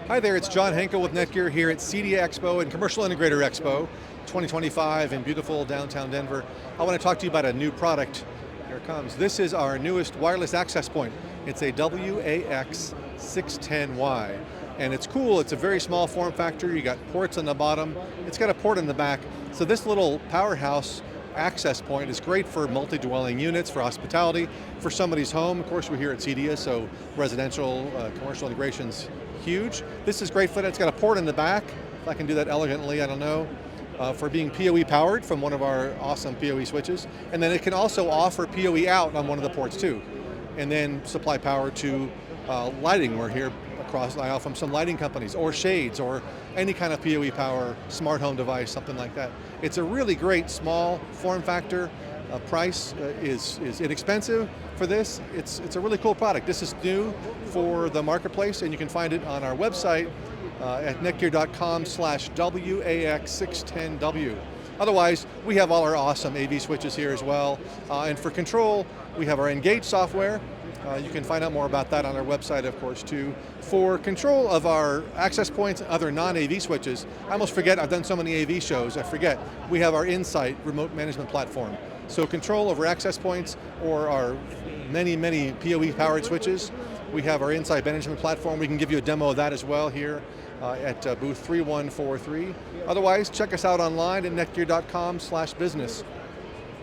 Hi there, it's John Henkel with NETGEAR here at CEDIA Expo and Commercial Integrator Expo 2025 in beautiful downtown Denver. I want to talk to you about a new product. Here it comes. This is our newest wireless access point. It's a WAX610W. And it's cool, it's a very small form factor. You got ports on the bottom, it's got a port in the back. So this little powerhouse access point is great for multi-dwelling units, for hospitality, for somebody's home. Of course, we're here at CEDIA, so residential, commercial integration's huge. This is great for that. It's got a port in the back. If I can do that elegantly, I don't know. For being PoE powered from one of our awesome PoE switches. And then it can also offer PoE out on one of the ports too. And then supply power to lighting. We're here across the aisle from some lighting companies, or shades, or any kind of PoE power, smart home device, something like that. It's a really great small form factor. Price is inexpensive for this. It's a really cool product. This is new for the marketplace, and you can find it on our website at netgear.com/WAX610W. Otherwise, we have all our awesome AV switches here as well. And for control, we have our Engage software. You can find out more about that on our website, of course, too. For control of our access points and other non-AV switches, I almost forget, I've done so many AV shows, I forget. We have our Insight remote management platform. So control over access points or our many, many PoE powered switches. We have our Insight management platform. We can give you a demo of that as well here at booth 3143. Otherwise, check us out online at netgear.com/business.